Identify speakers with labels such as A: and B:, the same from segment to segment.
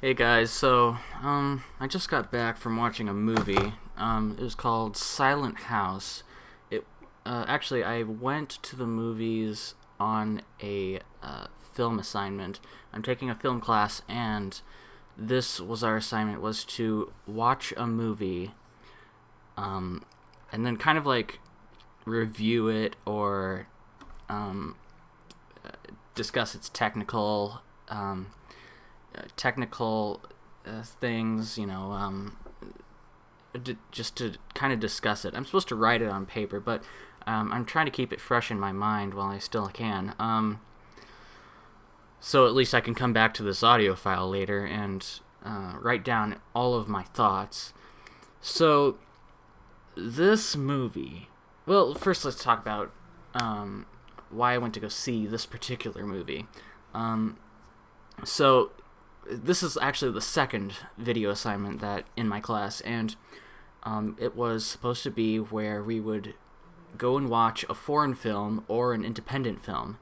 A: Hey guys, I just got back from watching a movie. It was called Silent House. Actually, I went to the movies on a film assignment. I'm taking a film class, and this was our assignment: was to watch a movie, um, and then kind of like review it or um, discuss its um, technical things, just to kind of discuss it. I'm supposed to write it on paper, but I'm trying to keep it fresh in my mind while I still can. So at least I can come back to this audio file later and write down all of my thoughts. So, this movie. Well, first let's talk about why I went to go see this particular movie. Um, so, this is actually the second video assignment that in my class, and it was supposed to be where we would go and watch a foreign film or an independent film,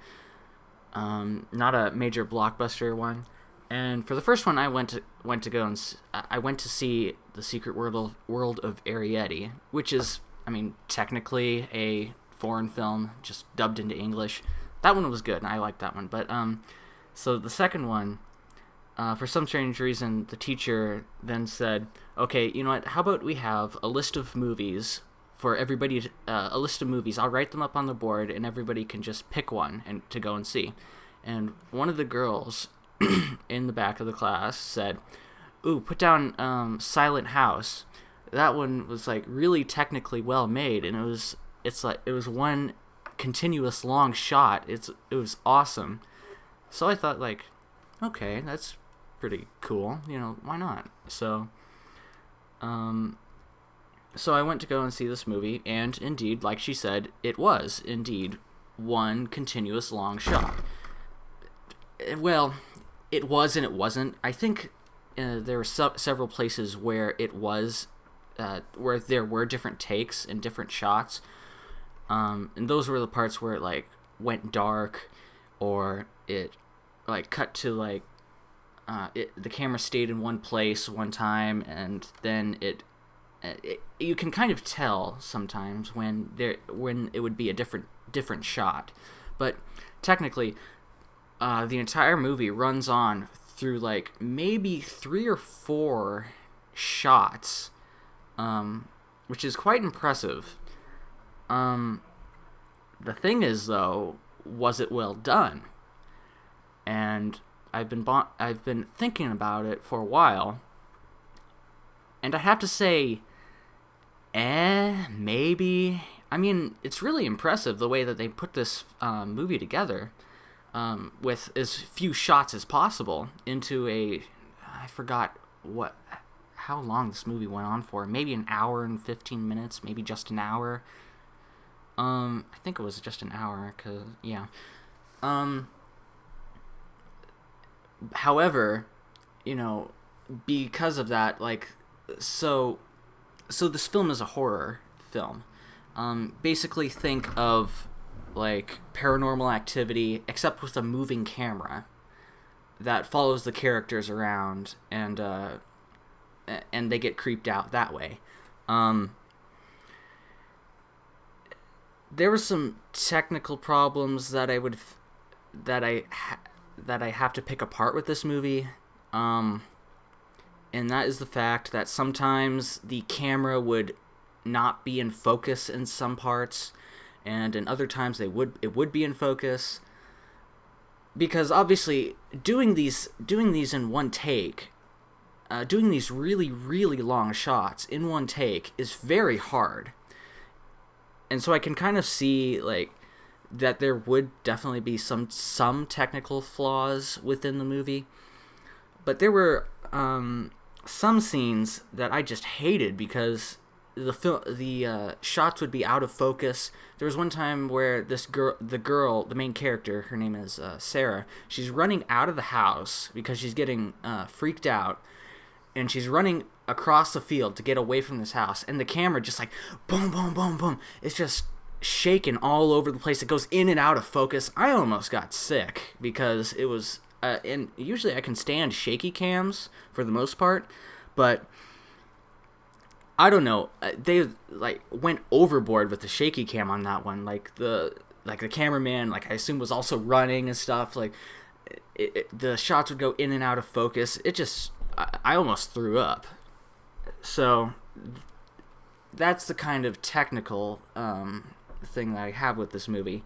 A: not a major blockbuster one. And for the first one, I went to see The Secret World of Arrietty, which is, I mean, technically a foreign film just dubbed into English. That one was good, and I liked that one. But so the second one, for some strange reason, the teacher then said, "Okay, you know what? How about we have a list of movies for everybody? A list of movies. I'll write them up on the board, and everybody can just pick one and to go and see." And one of the girls in the back of the class said, "Ooh, put down Silent House." That one was like really technically well made, and it was one continuous long shot. It was awesome. So I thought, like, okay, that's pretty cool. Why not? Um, so I went to go and see this movie, and indeed, like she said, it was indeed one continuous long shot. Well, it was and it wasn't. I think there were several places where it was, where there were different takes and different shots, and those were the parts where it like went dark, or it like cut to like the camera stayed in one place one time, and then you can kind of tell sometimes when it would be a different shot, but technically, the entire movie runs on through like maybe 3 or 4 shots, which is quite impressive. The thing is, though, was it well done? And I've been thinking about it for a while, and I have to say, maybe. I mean, it's really impressive the way that they put this movie together, with as few shots as possible into I forgot how long this movie went on for. Maybe an hour and 15 minutes, maybe just an hour. I think it was just an hour, yeah. However, because of that, like, so this film is a horror film. Basically think of like Paranormal Activity, except with a moving camera that follows the characters around, and they get creeped out that way. There were some technical problems that I have to pick apart with this movie, and that is the fact that sometimes the camera would not be in focus in some parts, and in other times it would be in focus, because obviously doing these in one take, doing these really, really long shots in one take is very hard. And so I can kind of see like that there would definitely be some technical flaws within the movie, but there were some scenes that I just hated because the shots would be out of focus. There was one time where the main character, her name is Sarah, she's running out of the house because she's getting freaked out, and she's running across the field to get away from this house, and the camera just like boom, boom, boom, boom. It's just shaking all over the place. It goes in and out of focus. I almost got sick because it was and usually I can stand shaky cams for the most part, but I don't know. They like went overboard with the shaky cam on that one. Like the cameraman, like I assume, was also running and stuff. Like the shots would go in and out of focus. It just I almost threw up. So that's the kind of technical thing that I have with this movie.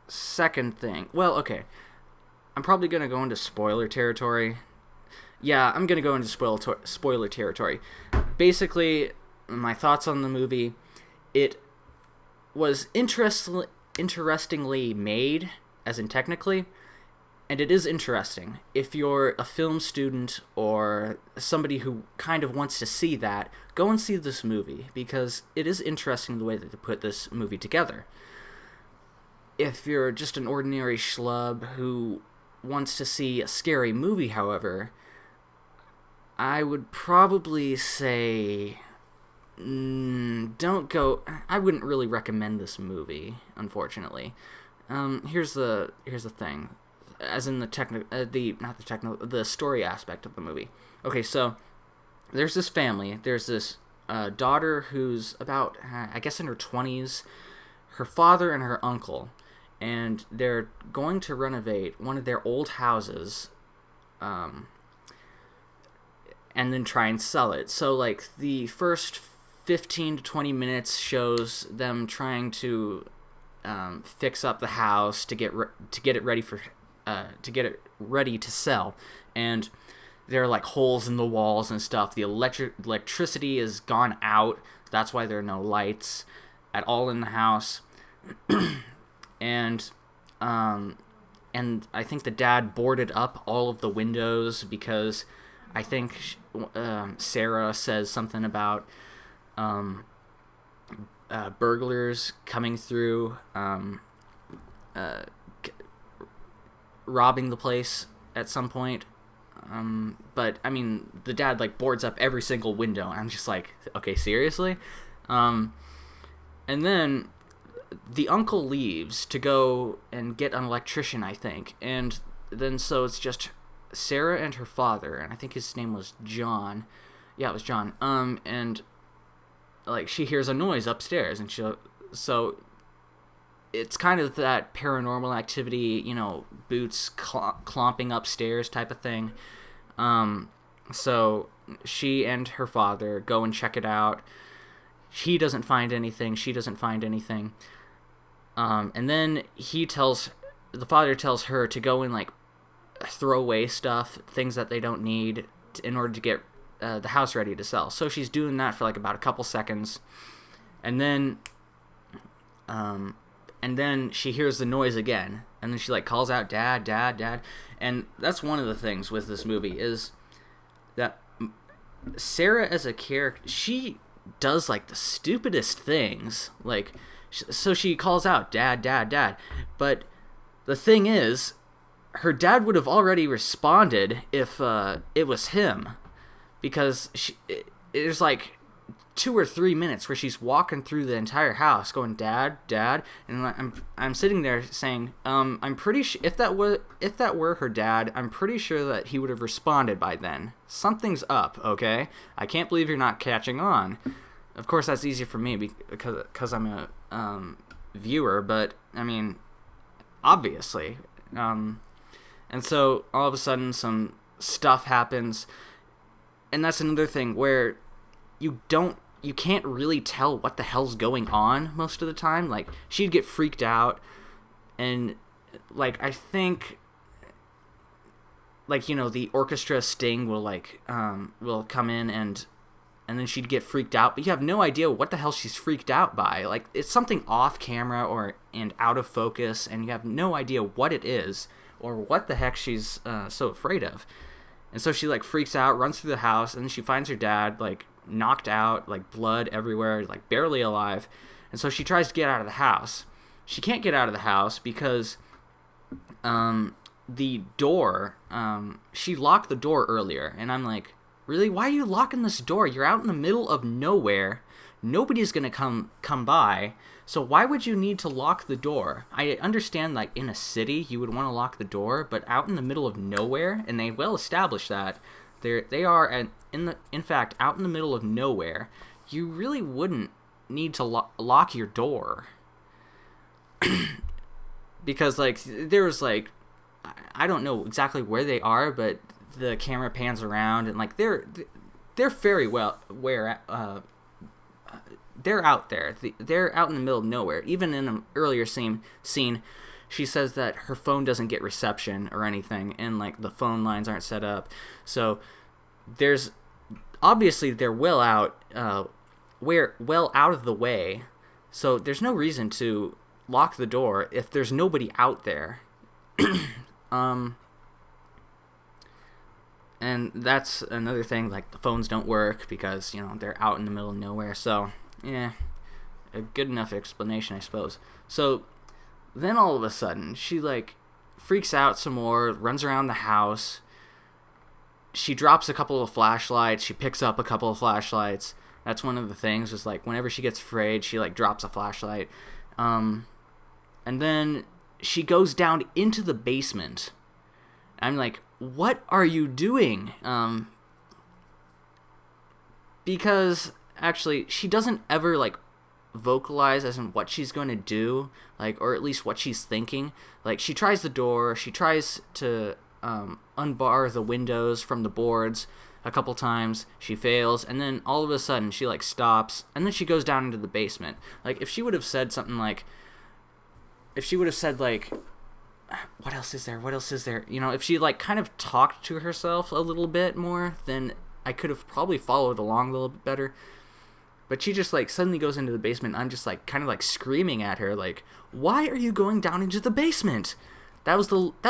A: Second thing, well, okay, I'm probably gonna go into spoiler territory. Yeah, I'm gonna go into spoiler territory. Basically, my thoughts on the movie: it was interestingly made, as in technically, and it is interesting. If you're a film student or somebody who kind of wants to see that, go and see this movie, because it is interesting the way that they put this movie together. If you're just an ordinary schlub who wants to see a scary movie, however, I would probably say don't go. I wouldn't really recommend this movie, unfortunately. Here's the thing, as in the story aspect of the movie. Okay, so there's this family. There's this daughter who's about, I guess, in her 20s, her father and her uncle, and they're going to renovate one of their old houses, and then try and sell it. So, like, the first 15 to 20 minutes shows them trying to fix up the house to get it ready to sell, and there are like holes in the walls and stuff. The electricity is gone out. That's why there are no lights at all in the house, and I think the dad boarded up all of the windows because I think Sarah says something about burglars coming through, robbing the place at some point. But I mean, the dad like boards up every single window, and I'm just like, okay, seriously? And then the uncle leaves to go and get an electrician, I think, and then so it's just Sarah and her father, and I think his name was John. Yeah, it was John. And like she hears a noise upstairs, and so it's kind of that paranormal activity, boots clomping upstairs type of thing. So she and her father go and check it out. He doesn't find anything. She doesn't find anything. And then the father tells her to go and like throw away stuff, things that they don't need, in order to get the house ready to sell. So she's doing that for like about a couple seconds, and then she hears the noise again, and then she like calls out, "Dad, Dad, Dad." And that's one of the things with this movie, is that Sarah as a character, she does like the stupidest things. Like, so she calls out, "Dad, Dad, Dad," but the thing is, her dad would have already responded if it was him, because there's like 2 or 3 minutes where she's walking through the entire house going, "Dad, Dad," and I'm sitting there saying, I'm pretty sure if that were her dad, I'm pretty sure that he would have responded by then. Something's up, okay? I can't believe you're not catching on. Of course, that's easy for me because I'm a viewer, but I mean, obviously. And so all of a sudden some stuff happens, and that's another thing where you can't really tell what the hell's going on most of the time. Like, she'd get freaked out, and like I think like the orchestra sting will come in, and then she'd get freaked out, but you have no idea what the hell she's freaked out by. Like, it's something off camera and out of focus, and you have no idea what it is or what the heck she's so afraid of. And so she like freaks out, runs through the house, and then she finds her dad like knocked out, like blood everywhere, like barely alive. And so she tries to get out of the house. She can't get out of the house because the door, she locked the door earlier, and I'm like, really? Why are you locking this door? You're out in the middle of nowhere. nobody's gonna come by. So why would you need to lock the door? I understand, like, in a city you would want to lock the door, but out in the middle of nowhere, and they well established that they are in fact out in the middle of nowhere, you really wouldn't need to lock your door. Because, like, there's, like, I don't know exactly where they are, but the camera pans around, and, like, they're very well they're out there. They're out in the middle of nowhere. Even in an earlier scene, she says that her phone doesn't get reception or anything, and, like, the phone lines aren't set up. So there's obviously they're well out of the way. So there's no reason to lock the door if there's nobody out there. And that's another thing, like, the phones don't work because, you know, they're out in the middle of nowhere. So, yeah, a good enough explanation, I suppose. So then all of a sudden, she, like, freaks out some more, runs around the house. She drops a couple of flashlights. She picks up a couple of flashlights. That's one of the things, is, like, whenever she gets afraid, she, like, drops a flashlight. And then she goes down into the basement. I'm like, what are you doing? Because actually, she doesn't ever, like, vocalize as in what she's going to do, like, or at least what she's thinking. Like, she tries the door, she tries to unbar the windows from the boards a couple times, she fails, and then all of a sudden she, like, stops, and then she goes down into the basement. Like, if she would have said something like, what else is there? You know, if she, like, kind of talked to herself a little bit more, then I could have probably followed along a little bit better. But she just, like, suddenly goes into the basement. I'm just, like, kind of, like, screaming at her, like, why are you going down into the basement? That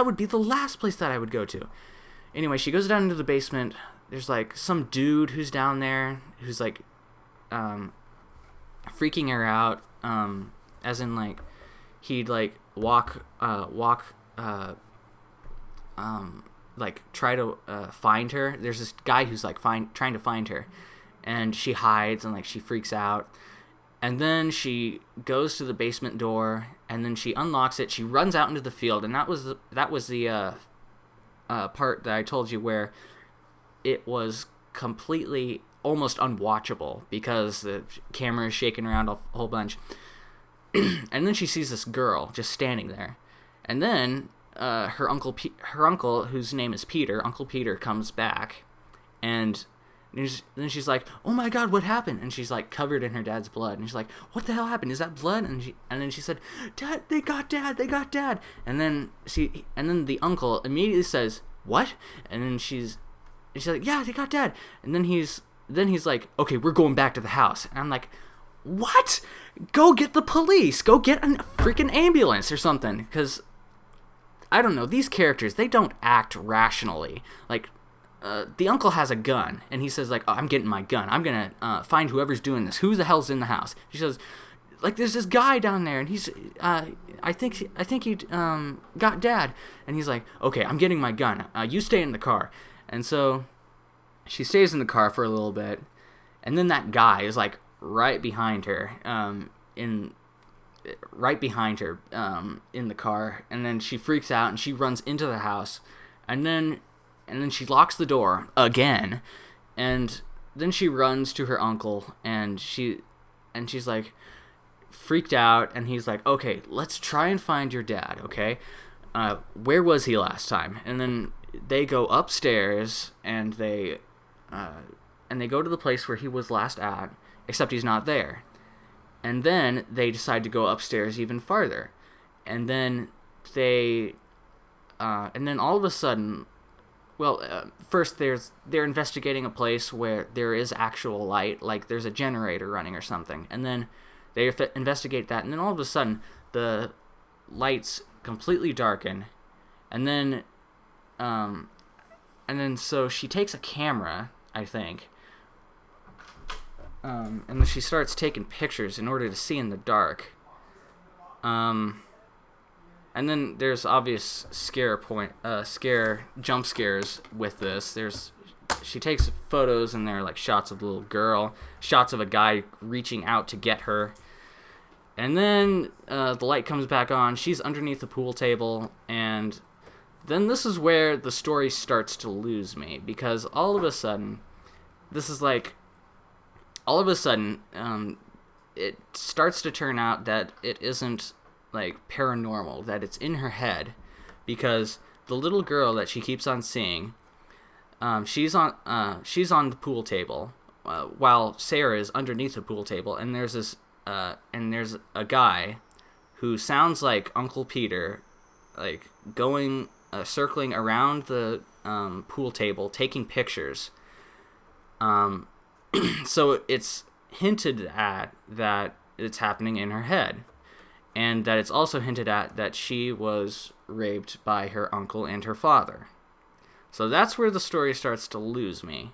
A: would be the last place that I would go to. Anyway, she goes down into the basement. There's, like, some dude who's down there who's, like, freaking her out, as in, like, he'd, like, like, try to find her. There's this guy who's, like, trying to find her, and she hides, and, like, she freaks out, and then she goes to the basement door, and then she unlocks it. She runs out into the field, and that was the part that I told you where it was completely almost unwatchable because the camera is shaking around a whole bunch. And then she sees this girl just standing there, and then her uncle, whose name is Peter, Uncle Peter, comes back, and then she's like, "Oh my God, what happened?" And she's, like, covered in her dad's blood, and she's like, "What the hell happened? Is that blood?" And then she said, "Dad, they got Dad." And then the uncle immediately says, "What?" And then she's like, "Yeah, they got Dad." And then he's like, "Okay, we're going back to the house." And I'm like, what? Go get the police. Go get a freaking ambulance or something. Because, I don't know, these characters, they don't act rationally. Like, the uncle has a gun, and he says, like, "Oh, I'm getting my gun. I'm going to find whoever's doing this. Who the hell's in the house?" She says, like, "There's this guy down there, and he's, I think he got Dad." And he's like, "Okay, I'm getting my gun. You stay in the car." And so she stays in the car for a little bit, and then that guy is, like, right behind her in the car, and then she freaks out and she runs into the house, and then she locks the door again, and then she runs to her uncle, and she's like freaked out, and he's like, "Okay, let's try and find your dad, okay? Where was he last time?" And then they go upstairs, and they go to the place where he was last at, except he's not there. And then they decide to go upstairs even farther. And then and then all of a sudden, first they're investigating a place where there is actual light, like there's a generator running or something. And then they investigate that, and then all of a sudden the lights completely darken. And then so she takes a camera, I think, and then she starts taking pictures in order to see in the dark. And then there's obvious jump scares with this. There's she takes photos, and they're like shots of the little girl, shots of a guy reaching out to get her. And then the light comes back on. She's underneath the pool table, and then this is where the story starts to lose me, because all of a sudden, it starts to turn out that it isn't like paranormal, that it's in her head, because the little girl that she keeps on seeing, she's on the pool table, while Sarah is underneath the pool table, and there's a guy who sounds like Uncle Peter, like going circling around the pool table, taking pictures. So it's hinted at that it's happening in her head, and that it's also hinted at that she was raped by her uncle and her father. So that's where the story starts to lose me.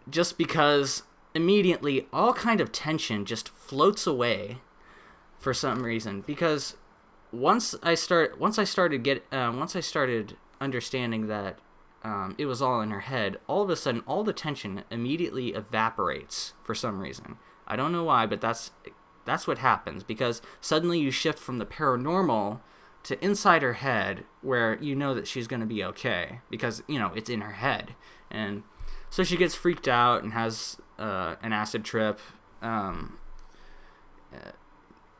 A: Just because immediately all kind of tension just floats away for some reason, because once I started understanding that it was all in her head, all of a sudden all the tension immediately evaporates for some reason. I don't know why, but that's what happens, because suddenly you shift from the paranormal to inside her head, where you know that she's going to be okay, because, you know, it's in her head. And so she gets freaked out and has an acid trip, and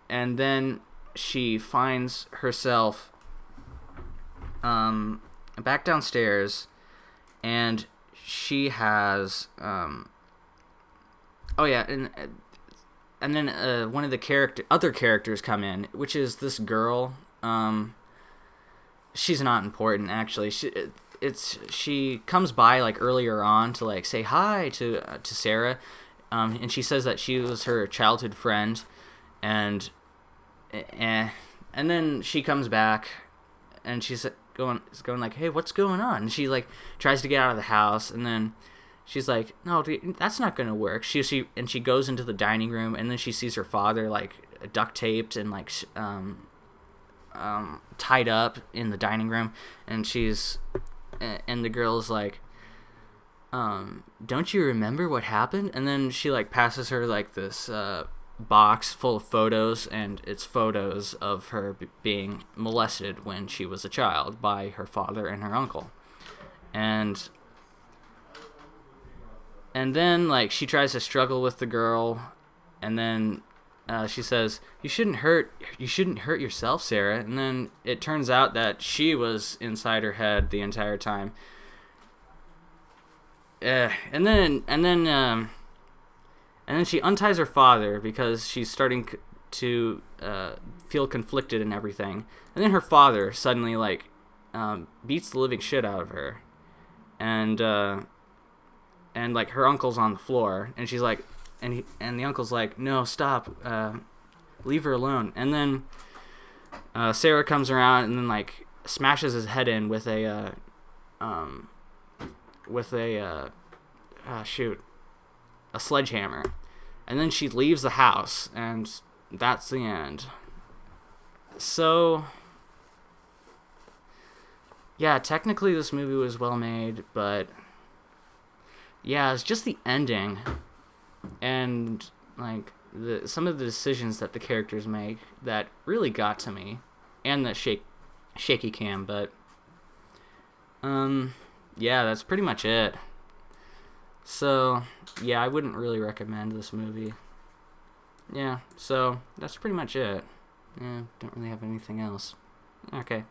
A: then she finds herself back downstairs, and she has and then one of the other characters come in, which is this girl. She's not important, actually. She comes by like earlier on to like say hi to Sarah, and she says that she was her childhood friend, and then she comes back, and she's going like, hey, what's going on? And she like tries to get out of the house, and then she's like, no, that's not gonna work. She goes into the dining room, and then she sees her father like duct taped and like tied up in the dining room, and the girl's like, don't you remember what happened? And then she like passes her like this box full of photos, and it's photos of her being molested when she was a child by her father and her uncle. And then like she tries to struggle with the girl, and then she says, you shouldn't hurt yourself, Sarah. And then it turns out that she was inside her head the entire time. And then she unties her father, because she's starting to feel conflicted and everything. And then her father suddenly like beats the living shit out of her, and like her uncle's on the floor, and she's like, and the uncle's like, no, stop, leave her alone. And then Sarah comes around and then like smashes his head in with a sledgehammer, and then she leaves the house, and that's the end. So yeah, technically this movie was well made, but yeah, it's just the ending and like some of the decisions that the characters make that really got to me, and the shaky cam. But yeah, that's pretty much it. So yeah, I wouldn't really recommend this movie. Yeah, so that's pretty much it. Yeah, don't really have anything else. Okay.